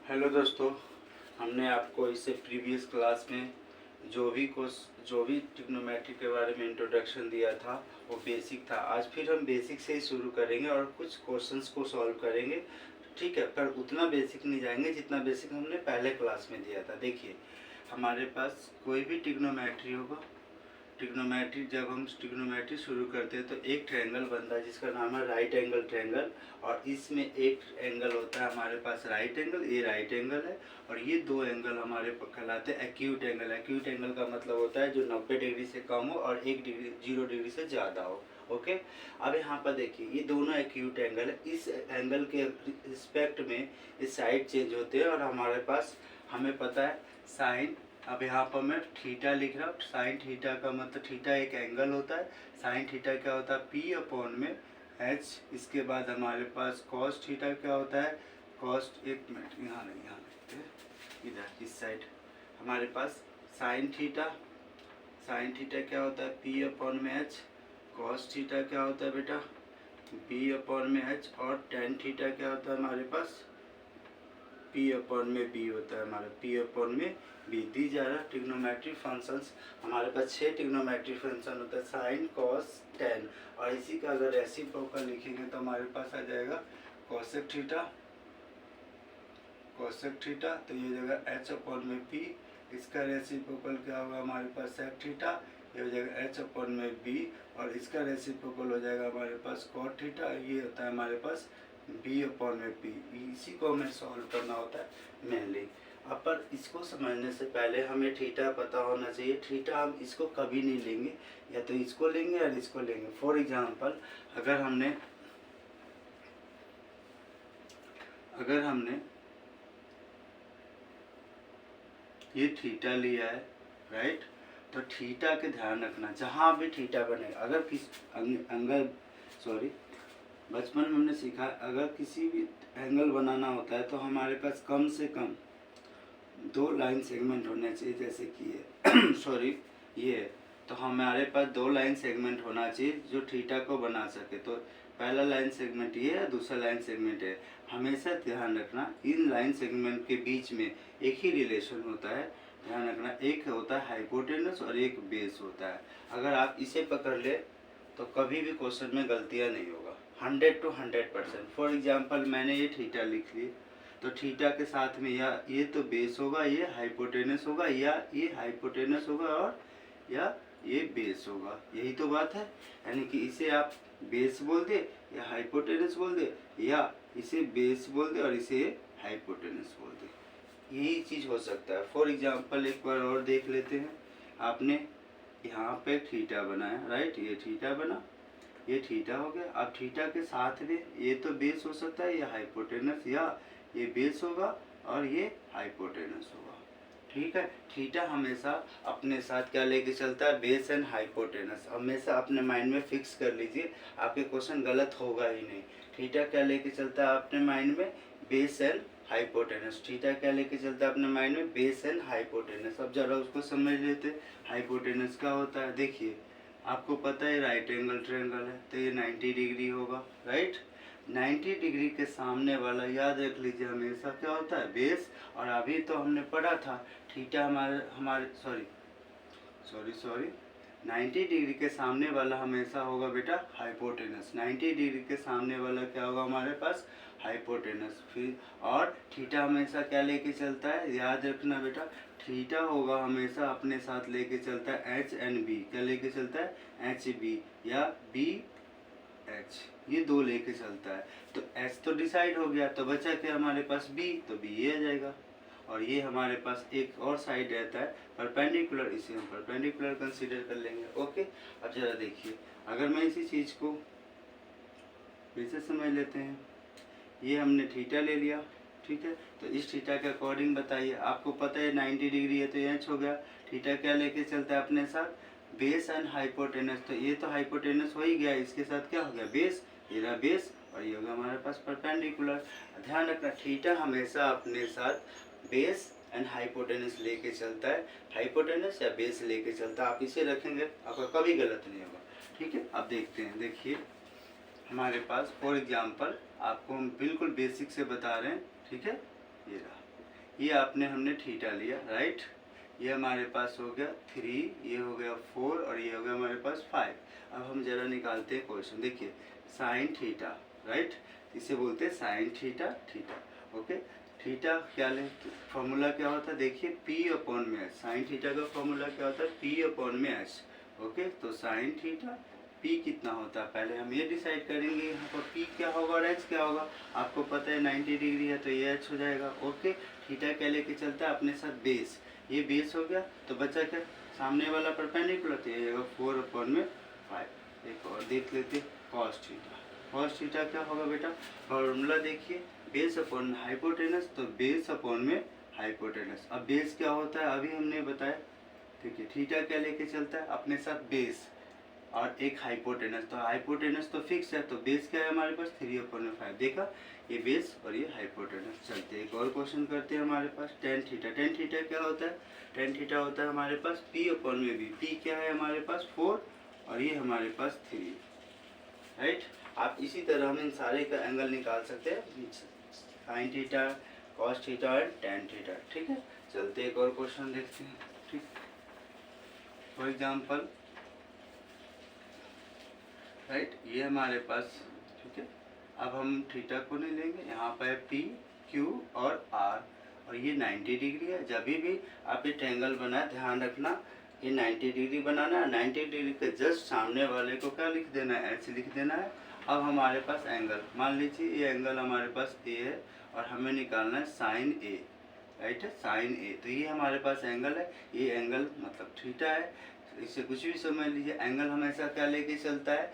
Hello दोस्तों, हमने आपको इससे प्रीवियस क्लास में जो भी ट्रिग्नोमेट्री के बारे में इंट्रोडक्शन दिया था वो बेसिक था। आज फिर हम बेसिक से ही शुरू करेंगे और कुछ क्वेश्चंस को सॉल्व करेंगे, ठीक है। पर उतना बेसिक नहीं जाएंगे जितना बेसिक हमने पहले क्लास में दिया था। देखिए, हमारे पास कोई भी ट्रिग्नोमेट्री होगा, जब हम ट्रिग्नोमेट्री शुरू करते हैं तो एक ट्रायंगल बनता है जिसका नाम है राइट एंगल ट्रायंगल। और इसमें एक एंगल होता है हमारे पास राइट एंगल, ये राइट एंगल है। और ये दो एंगल हमारे कहलाते हैं एक्यूट एंगल। एक्यूट एंगल का मतलब होता है जो 90 डिग्री से कम हो और 0 डिग्री से ज़्यादा हो। ओके, अब यहाँ पर देखिए ये दोनों एक्यूट एंगल है। इस एंगल के रिस्पेक्ट में इस साइड चेंज होते हैं और हमारे पास हमें पता है साइन। अब यहाँ पर मैं थीटा लिख रहा हूँ। साइन थीटा का मतलब थीटा एक एंगल होता है। साइन थीटा क्या होता है? पी अपॉन में एच। इसके बाद हमारे पास कॉस थीटा क्या होता है? कॉस, एक मिनट, यहाँ नहीं, यहाँ लिखते हैं, इधर इस साइड हमारे पास साइन थीटा। साइन थीटा क्या होता है? पी अपॉन में एच। कॉस थीटा क्या होता है बेटा? बी अपॉन में एच। और टेन थीटा क्या होता है हमारे पास? पी अपॉन में बी होता है हमारा, पी अपॉन में बी। दी जा रहा ट्रिग्नोमेट्री फंक्शंस। हमारे पास 6 ट्रिग्नोमेट्री फंक्शन होता है, साइन कॉस टेन। और इसी का अगर रेसिप्रोकल लिखेंगे तो हमारे पास आ जाएगा कोसेक थीटा। कोसेक थीटा तो ये हो जाएगा एच अपॉन में पी। इसका रेसिप्रोकल क्या होगा हमारे पास? सेक थीटा, ये हो जाएगा एच अपॉन में बी। और इसका रेसिप्रोकल हो जाएगा हमारे पास कॉट थीटा, ये होता है हमारे पास बी अपॉन में पी। इसी को हमें सॉल्व करना होता है मेनली। अब पर इसको समझने से पहले हमें थीटा पता होना चाहिए। थीटा हम इसको कभी नहीं लेंगे, या तो इसको लेंगे या इसको लेंगे। फॉर एग्जांपल अगर हमने ये थीटा लिया है, राइट, तो थीटा के ध्यान रखना जहाँ भी थीटा बनेगा, अगर किस एंगल बचपन में हमने सीखा अगर किसी भी एंगल बनाना होता है तो हमारे पास कम से कम 2 लाइन सेगमेंट होने चाहिए। जैसे कि ये तो हमारे पास 2 लाइन सेगमेंट होना चाहिए जो थीटा को बना सके। तो पहला लाइन सेगमेंट ये है, दूसरा लाइन सेगमेंट है। हमेशा ध्यान रखना इन लाइन सेगमेंट के बीच में एक ही रिलेशन होता है। ध्यान रखना, एक होता है हाइपोटेनस और एक बेस होता है। अगर आप इसे पकड़ ले तो कभी भी क्वेश्चन में गलतियाँ नहीं होगा, 100 to 100%। फॉर एग्जांपल मैंने ये थीटा लिख ली, तो थीटा के साथ में या ये तो बेस होगा, ये हाइपोटेनस होगा, या ये हाइपोटेनस होगा और या ये बेस होगा। यही तो बात है। यानी कि इसे आप बेस बोल दे या हाइपोटेनस बोल दे, या इसे बेस बोल दे और इसे हाइपोटेनस बोल दे, यही चीज़ हो सकता है। फॉर एग्जांपल एक बार और देख लेते हैं। आपने यहाँ पे थीटा बनाया, राइट, ये थीटा बना, ये थीटा हो गया। अब थीटा के साथ में ये तो बेस हो सकता है, ये हाइपोटेनस, या ये बेस होगा और ये हाइपोटेनस होगा, ठीक है। थीटा हमेशा अपने साथ क्या लेके चलता है? Base and hypotenuse. हमेशा अपने माइंड में फिक्स कर लीजिए, आपके क्वेश्चन गलत होगा ही नहीं। थीटा क्या लेके चलता है अपने माइंड में? Base and hypotenuse. थीटा क्या लेके चलता है अपने माइंड में? Base and hypotenuse. अब जरा उसको समझ लेते। हाइपोटेनस क्या होता है? देखिए, आपको पता है राइट एंगल ट्रायंगल है तो ये 90 डिग्री होगा, राइट। 90 डिग्री के सामने वाला याद रख लीजिए हमेशा क्या होता है? बेस। और अभी तो हमने पढ़ा था थीटा हमारे सॉरी 90 डिग्री के सामने वाला हमेशा होगा बेटा हाइपोटेनस। 90 डिग्री के सामने वाला क्या होगा हमारे पास? हाइपोटेनस। फिर और थीटा हमेशा क्या लेके चलता है? याद रखना बेटा, थीटा होगा हमेशा अपने साथ लेके चलता है एच एंड बी। क्या लेके चलता है? एच बी या बी एच, ये दो लेके चलता है। तो एच तो डिसाइड हो गया, तो बचा क्या हमारे पास? बी, तो बी ये आ जाएगा। और ये हमारे पास एक और साइड रहता है परपेंडिकुलर, इसे हम परपेंडिकुलर कंसीडर कर लेंगे। ओके, अब जरा देखिए, अगर मैं इसी चीज़ को फिर से समझ लेते हैं। ये हमने थीटा ले लिया, ठीक है। तो इस थीटा के अकॉर्डिंग बताइए, आपको पता है 90 डिग्री है तो एच हो गया। थीटा क्या लेके चलता है अपने साथ? Base and hypotenuse. तो ये तो हाइपोटेनस हो ही गया, इसके साथ क्या हो गया? बेस। ये रहा बेस और ये होगा हमारे पास परपेंडिकुलर। ध्यान रखना, थीटा हमेशा अपने साथ बेस एंड हाइपोटेनस लेके चलता है, हाइपोटेनस या बेस लेके चलता है। आप इसे रखेंगे आपका कभी गलत नहीं होगा, ठीक है। अब देखते हैं, देखिए हमारे पास फॉर एग्जांपल आपको हम बिल्कुल बेसिक से बता रहे हैं, ठीक है। ये रहा, ये आपने हमने थीटा लिया, राइट। ये हमारे पास हो गया 3, ये हो गया 4 और ये हो गया हमारे पास 5। अब हम जरा निकालते हैं क्वेश्चन। देखिए साइन थीटा, राइट, इसे बोलते हैं sine theta theta. Okay, theta क्या ले, फॉर्मूला क्या होता है, देखिए पी अपॉन में एच। साइन थीटा का फॉर्मूला क्या होता है, पी अपॉन में एच। ओके, तो साइन थीटा पी कितना होता है, पहले हम ये डिसाइड करेंगे यहाँ पर पी क्या होगा और एच क्या होगा। आपको पता है 90 डिग्री है तो ये एच हो जाएगा। ओके, थीटा क्या लेके चलता है अपने साथ, बेस। ये बेस हो गया तो बचा क्या, सामने वाला परपेंडिकुलर, तो ये होगा 4 अपॉन में 5। एक और देख लेते कॉस थीटा। कॉस थीटा क्या होगा बेटा, फॉर्मूला देखिए, बेस अपॉन हाइपोटेनस, तो बेस अपॉन में हाइपोटेनस। अब बेस क्या होता है अभी हमने बताया, ठीक है। थीटा क्या लेके चलता है अपने साथ, बेस और एक हाइपोटेनस। तो हाइपोटेनस तो फिक्स है, तो बेस क्या है हमारे पास 3/5। देखा, ये बेस और ये हाइपोटेनस। चलते एक और क्वेश्चन करते हैं हमारे पास टेन थीटा। टेन थीटा क्या होता है, टेन थीटा होता है हमारे पास पी अपॉन में बी। पी क्या है हमारे पास 4 और ये हमारे पास 3, राइट। आप इसी तरह हम इन सारे का एंगल निकाल सकते हैं, साइन थीटा, कॉस थीटा और टेन थीटा, ठीक है। चलते एक और क्वेश्चन देखते हैं, ठीक। फॉर एग्जाम्पल, राइट, ये हमारे पास, ठीक है। अब हम थीटा को नहीं लेंगे, यहाँ पर पी क्यू और आर और ये 90 डिग्री है। जब भी आप ये ट्रायंगल बनाए ध्यान रखना ये 90 डिग्री बनाना है। 90 डिग्री के जस्ट सामने वाले को क्या लिख देना है, एच लिख देना है। अब हमारे पास एंगल, मान लीजिए ये एंगल हमारे पास ए है और हमें निकालना है साइन ए, राइट है, साइन ए। तो ये हमारे पास एंगल है, ये एंगल मतलब थीटा है। इससे कुछ भी समझ लीजिए, एंगल हमेशा क्या लेके चलता है,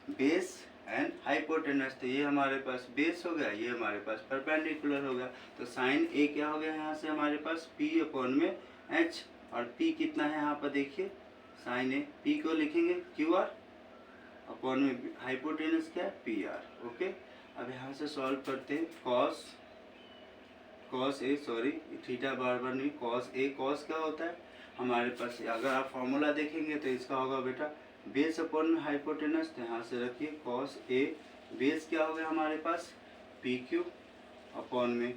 बेस एंड हाइपोटेनस। तो ये हमारे पास बेस हो गया, ये हमारे पास परपेंडिकुलर हो गया। तो साइन ए क्या हो गया यहाँ से हमारे पास पी अपॉन में एच, और पी कितना है यहाँ पर देखिए, साइन ए, पी को लिखेंगे क्यू आर अपॉन में हाइपोटेनस क्या है पी आर। ओके, अब यहाँ से सॉल्व करते हैं, कॉस ए, सॉरी थीटा बार बार नहीं, कॉस ए। कॉस क्या होता है हमारे पास, अगर आप फॉर्मूला देखेंगे तो इसका होगा बेटा बेस अपॉन में हाइपोटेनस। तो यहाँ से रखिए कॉस ए, बेस क्या हो गया हमारे पास पी क्यू अपॉन में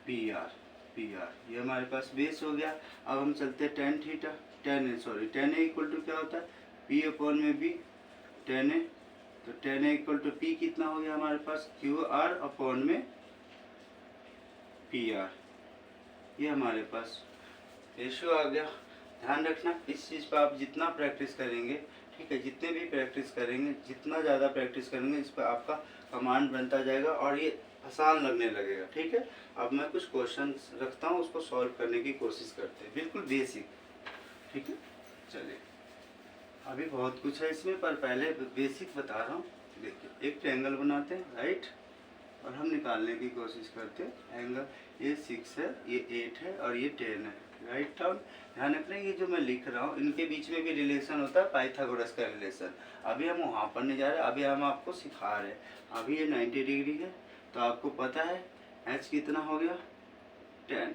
पी आर, ये हमारे पास बेस हो गया। अब हम चलते हैं tan theta, tan A equal to क्या होता है पी अपॉन में बी, टेन ए। तो tan A equal to P कितना हो गया हमारे पास क्यू आर अपॉन में पी आर, ये हमारे पास रेशियो आ गया। ध्यान रखना इस चीज़ पर आप जितना प्रैक्टिस करेंगे, ठीक है, जितने भी प्रैक्टिस करेंगे, जितना ज़्यादा प्रैक्टिस करेंगे, इस पर आपका कमांड बनता जाएगा और ये आसान लगने लगेगा, ठीक है। अब मैं कुछ क्वेश्चन रखता हूँ, उसको सॉल्व करने की कोशिश करते हैं, बिल्कुल बेसिक, ठीक है। चलिए, अभी बहुत कुछ है इसमें, पर पहले बेसिक बता रहा हूँ। देखिए, एक ट्रायंगल बनाते हैं, राइट, और हम निकालने की कोशिश करते हैं एंगल। ये 6 है, ये 8 है और ये 10 है, राइट डाउन। ध्यान रखना ये जो मैं लिख रहा हूँ इनके बीच में भी रिलेशन होता है, पाइथागोरस का रिलेशन। अभी हम वहाँ पर नहीं जा रहे, अभी हम आपको सिखा रहे हैं। अभी ये 90 डिग्री है, तो आपको पता है एच कितना हो गया 10,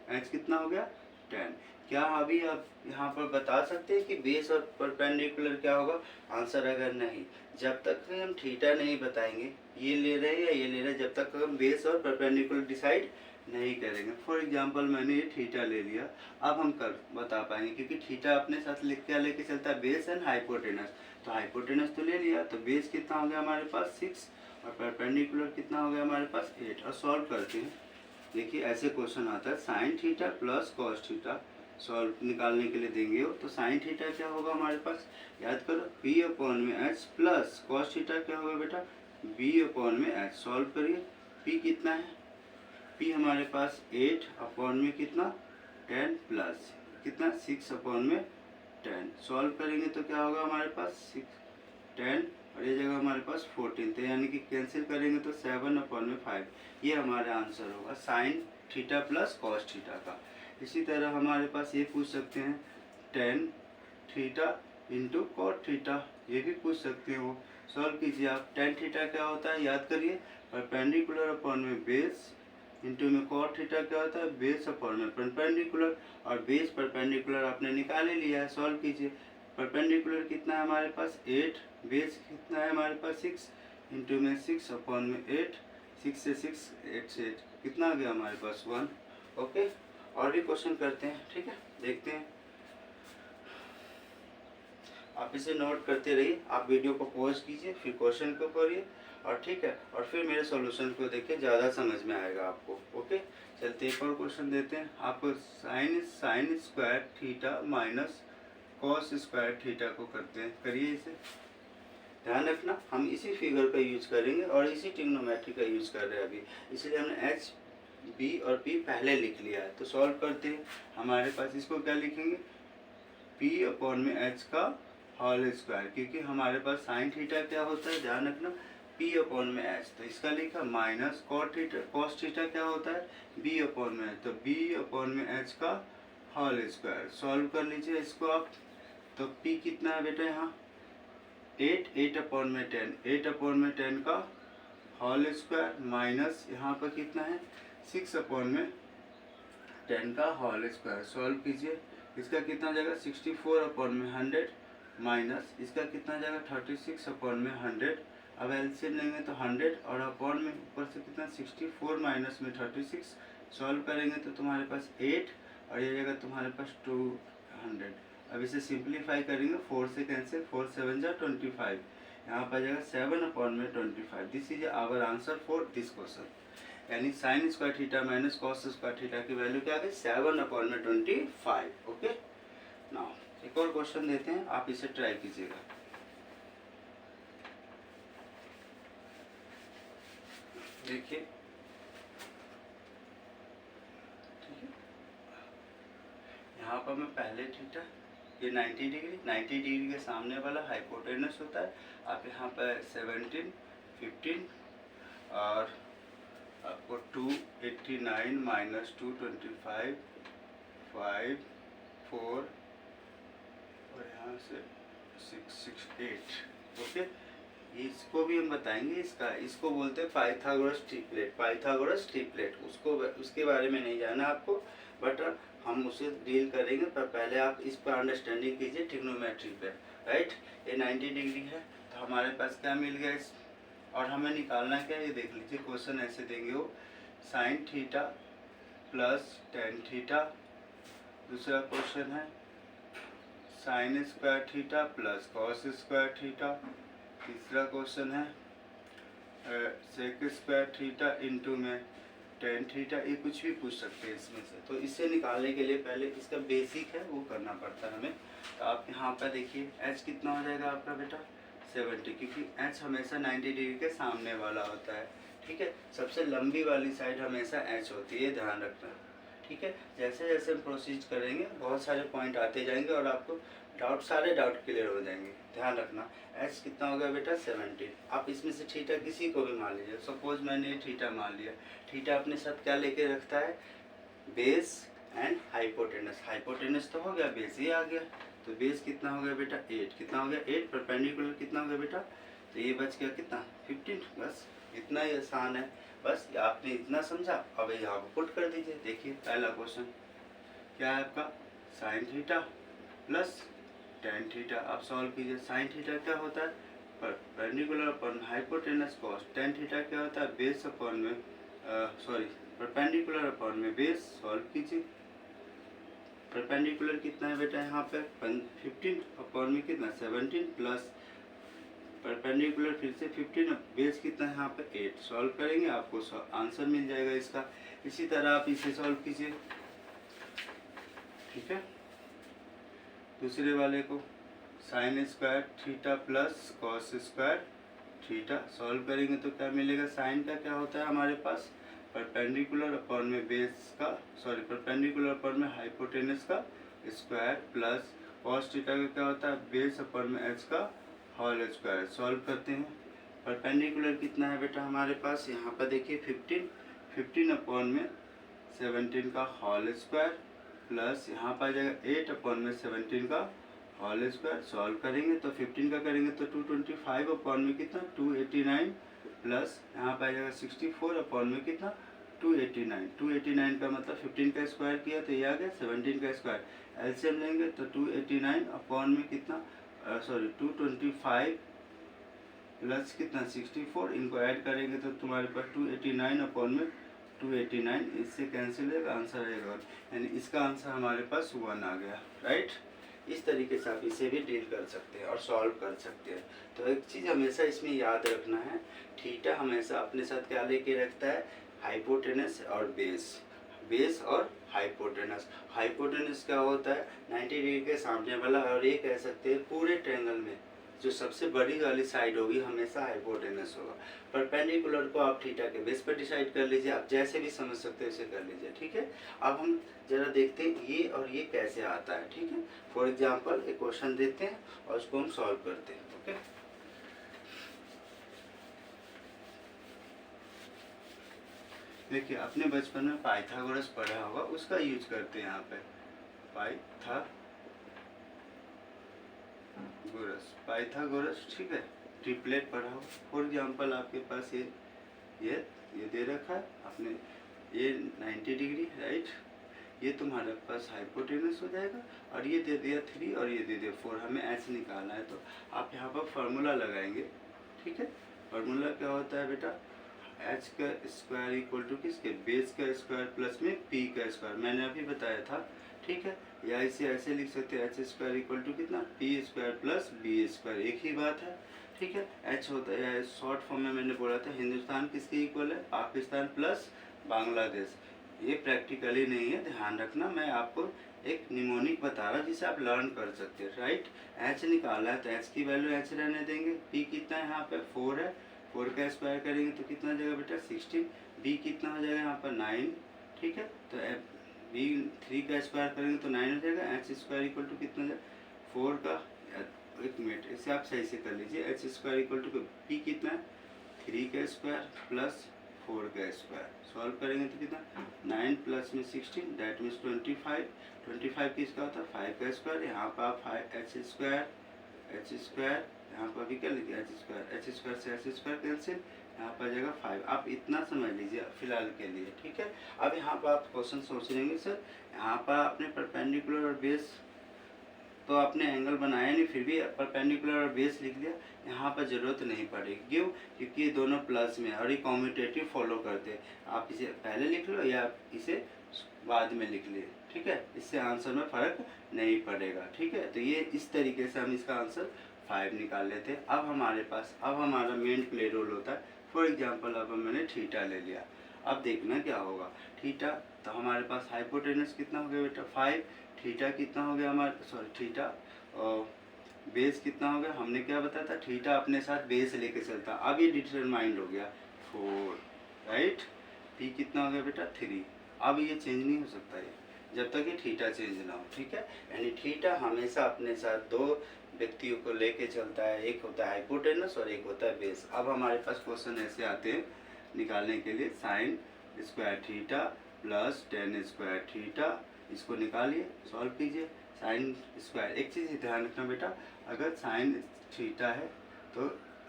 एच कितना हो गया 10। क्या अभी आप यहाँ पर बता सकते हैं कि बेस और परपेंडिकुलर क्या होगा, आंसर अगर नहीं, जब तक हम थीटा नहीं बताएंगे ये ले रहे हैं या ये ले रहे हैं, जब तक हम बेस और परपेंडिकुलर डिसाइड नहीं करेंगे। फॉर एग्जांपल मैंने ये थीटा ले लिया, अब हम कर बता पाएंगे क्योंकि थीटा अपने साथ क्या लेके चलता है, बेस एंड हाइपोटेनस। तो हाइपोटेनस तो ले लिया, तो बेस कितना हो गया हमारे पास 6 और परपेंडिकुलर कितना हो गया हमारे पास 8। और सॉल्व करते हैं। देखिए ऐसे क्वेश्चन आता है sine theta plus cos theta, solve निकालने के लिए देंगे हो तो साइन थीटा क्या होगा हमारे पास, याद करो पी अपॉन में एच, प्लस कॉस थीटा क्या होगा बेटा बी अपॉन में एच। सॉल्व करिए, पी कितना है, पी हमारे पास 8 अपॉन में कितना 10 प्लस कितना 6 अपॉन में 10। सॉल्व करेंगे तो क्या होगा हमारे पास 6 10 और ये जगह हमारे पास 14, तो यानी कि कैंसिल करेंगे तो 7 अपॉन में 5, ये हमारा आंसर होगा sine theta plus cos theta का। इसी तरह हमारे पास ये पूछ सकते हैं 10 थीटा इंटू कॉट थीटा, ये भी पूछ सकते हैं वो। सॉल्व कीजिए आप, 10 थीटा क्या होता है याद करिए परपेंडिकुलर अपॉन में बेस, इंटू में कॉट थीटा क्या होता है बेस अपॉन में परपेंडिकुलर, और बेस परपेंडिकुलर आपने निकाल ही लिया है। सॉल्व कीजिए, परपेंडिकुलर कितना है हमारे पास 8, बेस कितना है हमारे पास 6, इंटू में 6 अपॉन में 8, 6 से 6 8 से 8 कितना आ गया हमारे पास 1। ओके, और भी क्वेश्चन करते हैं, ठीक है, देखते हैं। आप इसे नोट करते रहिए, आप वीडियो को पॉज कीजिए, फिर क्वेश्चन को करिए, और ठीक है, और फिर मेरे सॉल्यूशन को देखिए, ज़्यादा समझ में आएगा आपको। ओके, चलते एक और क्वेश्चन देते हैं आपको। Sign square theta minus cos square theta को करते हैं, करिए इसे। ध्यान रखना, हम इसी फिगर का यूज करेंगे और इसी ट्रिग्नोमेट्री का यूज कर रहे हैं अभी, इसलिए हमने एच बी और पी पहले लिख लिया है। तो सॉल्व करते हैं। हमारे पास इसको क्या लिखेंगे, पी अपॉन में एच का होल स्क्वायर, क्योंकि हमारे पास साइन थीटा क्या होता है, ध्यान रखना, पी अपॉन में एच, तो इसका लिखा माइनस कॉस थीटा क्या होता है, बी अपॉन में एच, तो बी अपॉन में एच का होल स्क्वायर। सॉल्व कर लीजिए इसको आप। तो पी कितना है बेटा यहाँ 8 अपॉन में 10 का होल स्क्वायर, माइनस यहाँ पर कितना है 6 अपॉन में 10 का होल स्क्वायर। सॉल्व कीजिए, इसका कितना जाएगा 64 अपॉन में 100, माइनस इसका कितना जाएगा 36 अपॉन में 100। अब एलसीएम लेंगे तो 100 और अपॉन में ऊपर से कितना 64 माइनस में 36। सॉल्व करेंगे तो तुम्हारे पास 8 और ये जाएगा तुम्हारे पास 200। अब इसे सिंप्लीफाई करेंगे, 4 से कैंसिल, 4 7 जा 25, यहाँ पर जाएगा 7 अपॉन में 25। This is our answer for this question, यानी sine square theta minus cos square theta की वैल्यू क्या आ गई 7 अपॉन में 25। ओके, नाउ एक और क्वेश्चन देते हैं, आप इसे ट्राई कीजिएगा। देखिए, ठीक है, यहाँ पर मैं पहले थीटा, ये 90 डिग्री के सामने वाला हाइपोटेनस होता है। आप यहाँ पर 17, 15 और आपको 289 माइनस 225, 5, 4 और यहाँ से 668। ओके, इसको भी हम बताएंगे, इसको बोलते हैं पाइथागोरस ट्रिपलेट। उसको उसके बारे में नहीं जाना आपको, बट हम उसे डील करेंगे। पर पहले आप इस पर अंडरस्टैंडिंग कीजिए ट्रिग्नोमेट्री पे, राइट। ये 90 डिग्री है, तो हमारे पास क्या मिल गया इस, और हमें निकालना क्या है ये देख लीजिए। क्वेश्चन ऐसे देंगे वो, sine theta plus tan theta. दूसरा क्वेश्चन है sign square theta plus cos square theta. तीसरा क्वेश्चन है सेक स्क्वायर थीटा इंटू में टेन थीटा। ये कुछ भी पूछ सकते हैं इसमें से। तो इससे निकालने के लिए पहले इसका बेसिक है वो करना पड़ता है हमें। तो आप यहाँ पर देखिए एच कितना हो जाएगा आपका बेटा 70, क्योंकि एच हमेशा 90 डिग्री के सामने वाला होता है, ठीक है। सबसे लंबी वाली साइड हमेशा एच होती है, ध्यान रखना, ठीक है। जैसे जैसे हम प्रोसीड करेंगे बहुत सारे पॉइंट आते जाएंगे और आपको सारे डाउट क्लियर हो जाएंगे, ध्यान रखना। एच कितना हो गया बेटा 70। आप इसमें से थीटा किसी को भी मान लीजिए, सपोज मैंने ये थीटा मान लिया। थीटा अपने साथ क्या लेके रखता है, बेस एंड हाइपोटेनस। हाइपोटेनस तो हो गया, बेस ही आ गया, तो बेस कितना हो गया बेटा 8। कितना हो गया 8, परपेंडिकुलर कितना हो गया बेटा, तो ये बच गया कितना 15। बस इतना ही आसान है, बस आपने इतना समझा। अब यहाँ को पुट कर दीजिए। देखिए पहला क्वेश्चन क्या है आपका, sine theta plus tan theta. आप सॉल्व कीजिए। साइन थीटा क्या होता है, perpendicular upon hypotenuse cos. Tan theta क्या होता है, बेस अपॉन में परपेंडिकुलर अपॉन में बेस। सॉल्व कीजिए। परपेंडिकुलर कितना है बेटा यहाँ पे 15 अपॉन में कितना 17 प्लस परपेंडिकुलर फिर से 15, बेस कितना है यहाँ पे 8। सॉल्व करेंगे आपको आंसर मिल जाएगा इसका। इसी तरह आप इसे सॉल्व कीजिए, ठीक है। दूसरे वाले को sign square theta plus cos square theta. Solve करेंगे तो क्या मिलेगा, साइन का क्या होता है हमारे पास परपेंडिकुलर अपॉन में बेस का, परपेंडिकुलर अपॉन में हाइपोटेनस का स्क्वायर, प्लस कॉस थीटा का क्या होता है बेस अपॉन में एच का होल स्क्वायर। सॉल्व करते हैं। परपेंडिकुलर कितना है बेटा हमारे पास, यहाँ पर देखिए 15 अपॉन में 17 का होल स्क्वायर, प्लस यहाँ पर आ जाएगा 8 अपॉन में 17 का होल स्क्वायर। सॉल्व करेंगे तो 15 का करेंगे तो 225 अपॉन में कितना 289, प्लस यहाँ पर आ जाएगा 64 अपॉन में कितना 289 का मतलब 15 का स्क्वायर किया तो ये आ गया 17 का स्क्वायर। एलसीएम लेंगे तो 289 अपॉन में कितना 225 प्लस कितना 64, इनको ऐड करेंगे तो तुम्हारे पास 289 अपॉन में 289, इससे कैंसिल होगा, आंसर आएगा 1, यानी इसका आंसर हमारे पास 1 आ गया, राइट। इस तरीके से आप इसे भी डील कर सकते हैं और सॉल्व कर सकते हैं। तो एक चीज़ हमेशा इसमें याद रखना है, थीटा हमेशा अपने साथ क्या लेके रखता है, हाइपोटेनस और बेस, बेस और हाइपोटेनस। हाइपोटेनस क्या होता है, 90 डिग्री के सामने वाला, और ये कह सकते हैं पूरे ट्रायंगल में जो सबसे बड़ी वाली साइड होगी हमेशा हाइपोटेनस होगा। परपेंडिकुलर को आप थीटा के बेस पर डिसाइड कर लीजिए, आप जैसे भी समझ सकते हैं उसे कर लीजिए, ठीक है। अब हम जरा देखते हैं ये और ये कैसे आता है, ठीक है। फॉर एग्जांपल एक क्वेश्चन देते हैं और उसको हम सॉल्व करते हैं, ओके। देखिए अपने बचपन में पाइथागोरस पढ़ा होगा, उसका यूज करते हैं यहाँ पे, पाइथागोरस, ठीक है। ट्रिपलेट पढ़ा हो, फॉर एग्जांपल आपके पास ये दे रखा है आपने, ये 90 डिग्री, राइट। ये तुम्हारे पास हाइपोटेनस हो जाएगा, और ये दे दिया 3 और ये दे दिया 4, हमें एच निकालना है। तो आप यहाँ पर फार्मूला लगाएंगे, ठीक है। फार्मूला क्या होता है बेटा, एच का स्क्वायर इक्वल टू किसके, बेस का स्क्वायर प्लस में पी का स्क्वायर, मैंने अभी बताया था, ठीक है। या इसे ऐसे लिख सकते हैं, एच स्क्वायर इक्वल टू कितना, P square plus B square, एक ही बात है, ठीक है। एच होता है, शॉर्ट फॉर्म में मैंने बोला था हिंदुस्तान किसके इक्वल है, पाकिस्तान प्लस बांग्लादेश। ये प्रैक्टिकली नहीं है, ध्यान रखना, मैं आपको एक निमोनिक बता रहा हूँ जिसे आप लर्न कर सकते हैं, राइट। एच निकाला है तो एच की वैल्यू एच रहने देंगे, पी कितना है यहाँ पे 4 है, 4 का स्क्वायर करेंगे तो कितना जाएगा बेटा 16, बी कितना हो जाएगा यहाँ पर 9, ठीक है। तो बी 3 का स्क्वायर करेंगे तो 9 हो जाएगा, एच स्क्वायर इक्वल टू कितना जाएगा 4 का, एक मिनट इसे आप सही से कर लीजिए, H square equal to P कितना है 3 का स्क्वायर प्लस 4 का स्क्वायर, सॉल्व करेंगे तो कितना 9 प्लस में 16 दैट मीन्स 25, 25 किसका होता है 5 का स्क्वायर, यहाँ पर आप एच स्क्वायर यहाँ पर भी क्या लिखे एच स्क्वायर से एच स्क्वायर कैंसिल, यहाँ पर जाएगा 5। आप इतना समझ लीजिए फिलहाल के लिए, ठीक है। अब यहाँ पर आप क्वेश्चन सोच लेंगे सर यहाँ पर आपने परपेंडिकुलर और बेस तो आपने एंगल बनाया नहीं, फिर भी परपेंडिकुलर और बेस लिख दिया, यहाँ पर ज़रूरत नहीं पड़ेगी, क्यों, क्योंकि ये दोनों प्लस में और ये कॉम्यूटेटिव फॉलो करते हैं। आप इसे पहले लिख लो या इसे बाद में लिख लिए, ठीक है, इससे आंसर में फ़र्क नहीं पड़ेगा, ठीक है। तो ये इस तरीके से हम इसका आंसर 5 निकाल लेते हैं। अब हमारा मेन प्ले रोल होता है, फॉर एग्जाम्पल अब मैंने थीटा ले लिया, अब देखना क्या होगा, थीटा तो हमारे पास हाइपोटेनस कितना हो गया बेटा 5, थीटा कितना हो गया हमारा, सॉरी थीटा बेस कितना हो गया, हमने क्या बताया था, थीटा अपने साथ बेस लेके चलता, अब ये डिटरमाइंड हो गया 4, राइट। पी कितना हो गया बेटा 3, अब ये चेंज नहीं हो सकता है जब तक ये थीटा चेंज ना हो, ठीक है। यानी थीटा हमेशा अपने साथ दो व्यक्तियों को लेके चलता है, एक होता है हाइपोटेनस और एक होता है बेस। अब हमारे पास क्वेश्चन ऐसे आते हैं निकालने के लिए, sign square theta plus ten square theta, इसको निकालिए सॉल्व कीजिए। साइन स्क्वायर, एक चीज़ ध्यान रखना बेटा, अगर साइन थीटा है तो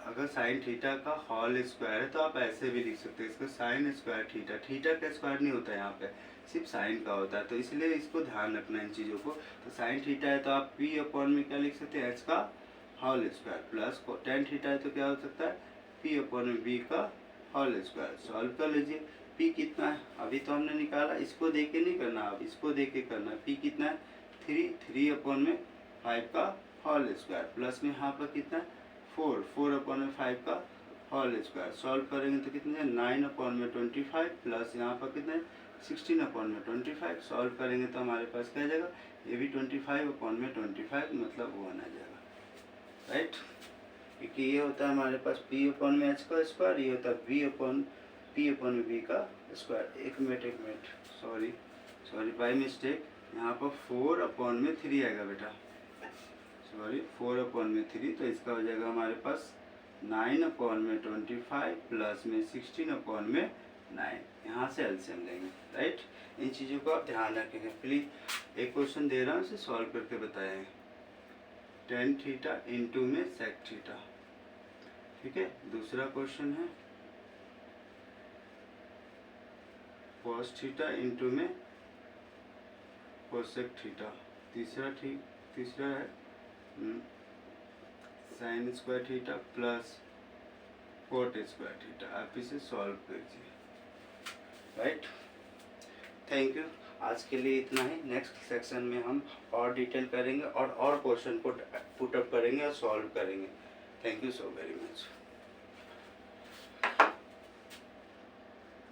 अगर साइन थीटा का होल स्क्वायर है तो आप ऐसे भी लिख सकते हैं इसको, साइन स्क्वायर थीटा, थीटा का स्क्वायर नहीं होता है यहाँ पे, सिर्फ साइन का होता है, तो इसलिए इसको ध्यान रखना इन चीज़ों को। तो साइन थीटा है तो आप पी अपॉन में क्या लिख सकते हैं, एच का whole square, plus tan theta है तो क्या हो सकता है पी अपॉन में बी का होल स्क्वायर, सॉल्व कर लीजिए। पी कितना है अभी तो हमने निकाला, इसको दे के नहीं करना, अब इसको दे के करना। पी कितना है 3 अपॉन में 5 का होल स्क्वायर, प्लस में यहाँ पर कितना है 4 अपॉन में 5 का होल स्क्वायर, सॉल्व करेंगे तो कितना है 9 अपॉन में 25 प्लस यहाँ पर कितना है 16 अपॉन में 25, सॉल्व करेंगे तो हमारे पास क्या जाएगा, ये भी 25 अपॉन में 25 मतलब 1 आ जाएगा, राइट। क्योंकि ये होता है हमारे पास पी अपॉन में एच का स्क्वायर, ये होता है पी अपॉन में बी का स्क्वायर। एक मिनट सॉरी बाई मिस्टेक, यहाँ पर 4 अपॉन में 3 आएगा बेटा, सॉरी 4 अपॉन में 3, तो इसका हो जाएगा हमारे पास 9 अपॉन में 25 प्लस में 16 अपॉन में 9, यहाँ से एलसीएम लेंगे, राइट। इन चीज़ों को आप ध्यान रखेंगे प्लीज। एक क्वेश्चन दे रहा हूँ इसे सॉल्व करके बताएं, टेन थीटा इंटू में सेक थीटा, ठीक है। दूसरा क्वेश्चन है कॉस थीटा इंटू में कोसेक थीटा, तीसरा है sign square theta plus coat square theta. आप इसे सॉल्व कीजिए। राइट। Thank you. आज के लिए इतना ही। नेक्स्ट सेक्शन में हम और डिटेल करेंगे और क्वेश्चन को पुट अप करेंगे और सॉल्व करेंगे। Thank you so very much.